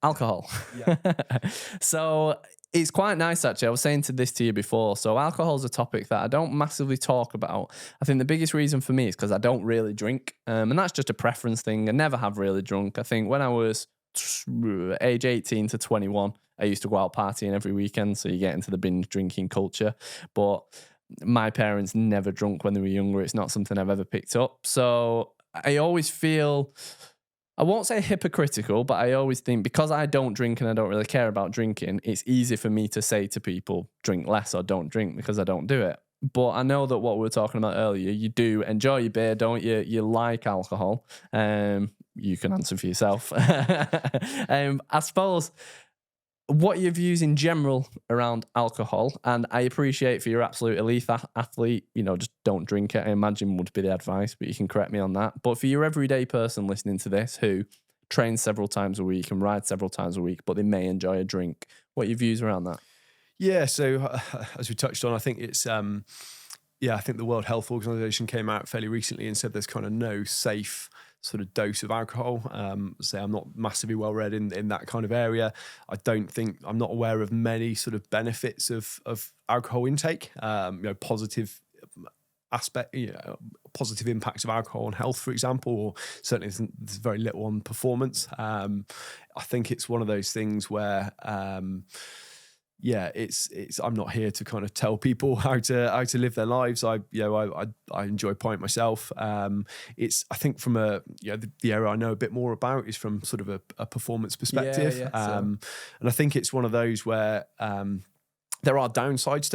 Alcohol. Yeah. So it's quite nice, actually. I was saying this to you before. So alcohol is a topic that I don't massively talk about. I think the biggest reason for me is because I don't really drink. And that's just a preference thing. I never have really drunk. I think when I was age 18 to 21, I used to go out partying every weekend. So you get into the binge drinking culture. But my parents never drunk when they were younger. It's not something I've ever picked up. So I always feel, I won't say hypocritical, but I always think because I don't drink and I don't really care about drinking, it's easy for me to say to people, drink less or don't drink, because I don't do it. But I know that what we were talking about earlier, you do enjoy your beer, don't you? You like alcohol. You can answer for yourself. I suppose, what are your views in general around alcohol? And I appreciate for your absolute elite athlete, just don't drink it, I imagine would be the advice, but you can correct me on that. But for your everyday person listening to this who trains several times a week and rides several times a week, but they may enjoy a drink, what are your views around that? Yeah, so as we touched on, I think it's, I think the World Health Organization came out fairly recently and said there's kind of no safe sort of dose of alcohol. Say I'm not massively well read in that kind of area. I'm not aware of many sort of benefits of alcohol intake, positive aspect, positive impacts of alcohol on health, for example, or certainly there's very little on performance. I think it's one of those things where, it's I'm not here to kind of tell people how to live their lives. I enjoy pint myself. I think from the area I know a bit more about is from sort of a performance perspective. And I think it's one of those where there are downsides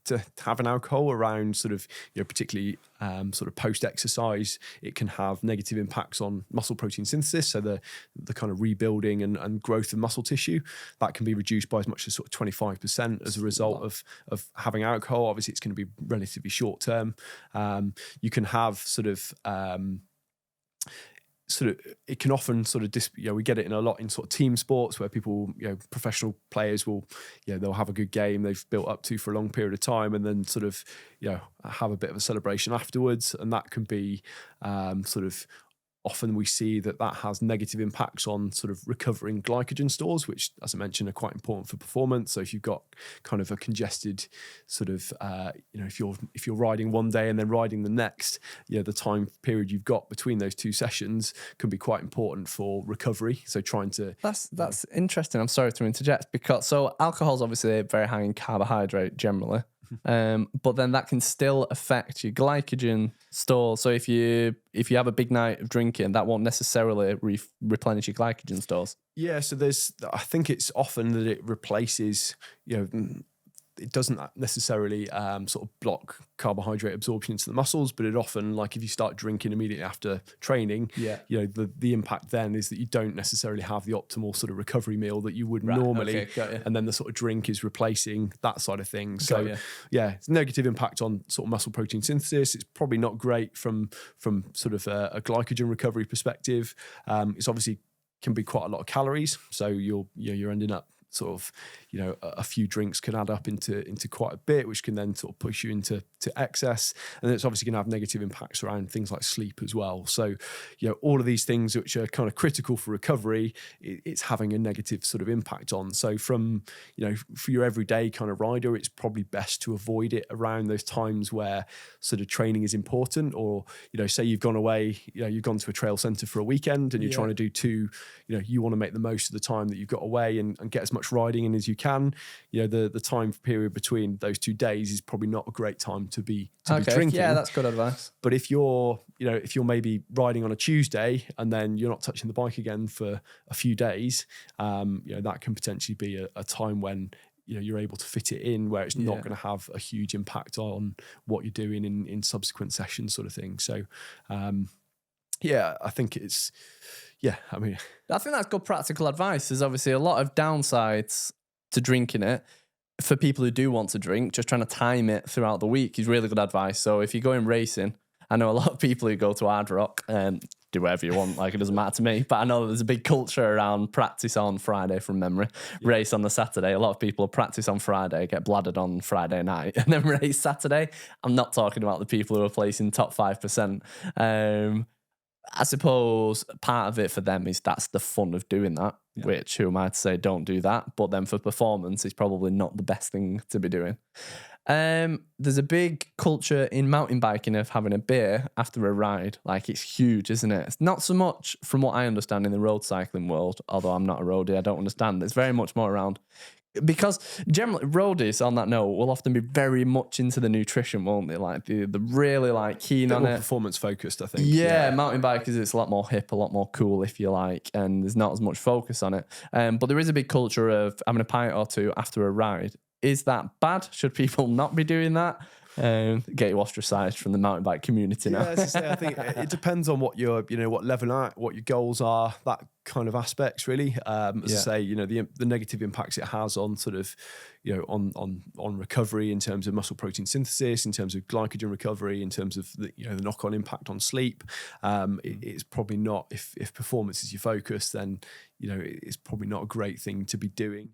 to having alcohol around sort of, particularly sort of post-exercise. It can have negative impacts on muscle protein synthesis, so the kind of rebuilding and growth of muscle tissue. That can be reduced by as much as sort of 25% as a result of having alcohol. Obviously, it's going to be relatively short term. You can have it can often sort of we get it in a lot in sort of team sports where people, professional players will, they'll have a good game they've built up to for a long period of time and then sort of, have a bit of a celebration afterwards. And that can be often we see that has negative impacts on sort of recovering glycogen stores, which, as I mentioned, are quite important for performance. So if you've got kind of a congested sort of, if you're riding one day and then riding the next, the time period you've got between those two sessions can be quite important for recovery. So trying to... That's interesting. I'm sorry to interject, because alcohol is obviously very high in carbohydrate generally. But then that can still affect your glycogen store. So if you have a big night of drinking, that won't necessarily replenish your glycogen stores. Yeah, so I think it's often that it replaces, it doesn't necessarily sort of block carbohydrate absorption into the muscles, but it often, like if you start drinking immediately after training, the impact then is that you don't necessarily have the optimal sort of recovery meal that you would normally, and then the sort of drink is replacing that side of things. So it's negative impact on sort of muscle protein synthesis. It's probably not great from sort of a glycogen recovery perspective. It's obviously can be quite a lot of calories, so you're ending up sort of, a few drinks can add up into quite a bit, which can then sort of push you into excess. And it's obviously going to have negative impacts around things like sleep as well. So, all of these things which are kind of critical for recovery, it's having a negative sort of impact on. So from, for your everyday kind of rider, it's probably best to avoid it around those times where sort of training is important, or, say you've gone away, you've gone to a trail center for a weekend and you're trying to do two, you want to make the most of the time that you've got away and get as much riding in as you can. The time period between those 2 days is probably not a great time to be drinking. Yeah, that's good advice. But if you're maybe riding on a Tuesday and then you're not touching the bike again for a few days, that can potentially be a time when you're able to fit it in where it's not going to have a huge impact on what you're doing in subsequent sessions, sort of thing. So I think it's I think that's good practical advice. There's obviously a lot of downsides to drinking it. For people who do want to drink, just trying to time it throughout the week is really good advice. So if you're going racing, I know a lot of people who go to Hard Rock and do whatever you want, like it doesn't matter to me, but I know there's a big culture around practice on Friday from memory, race on the Saturday. A lot of people practice on Friday, get bladdered on Friday night, and then race Saturday. I'm not talking about the people who are placing top 5%. I suppose part of it for them is that's the fun of doing that, which who am I to say don't do that? But then for performance, it's probably not the best thing to be doing. There's a big culture in mountain biking of having a beer after a ride. Like it's huge, isn't it? It's not so much from what I understand in the road cycling world, although I'm not a roadie, I don't understand. It's very much more around because generally roadies on that note will often be very much into the nutrition, won't they? Like the really like keen on more it. performance focused, I think. Yeah, mountain bikers, it's a lot more hip, a lot more cool, if you like, and there's not as much focus on it. But there is a big culture of having a pint or two after a ride. Is that bad? Should people not be doing that? Get you ostracized from the mountain bike community now. Yeah, as I say, I think it depends on what your, what level at, what your goals are, that kind of aspects really. As I say, the negative impacts it has on sort of, on recovery in terms of muscle protein synthesis, in terms of glycogen recovery, in terms of the knock-on impact on sleep. It's probably not, if performance is your focus, then, it's probably not a great thing to be doing.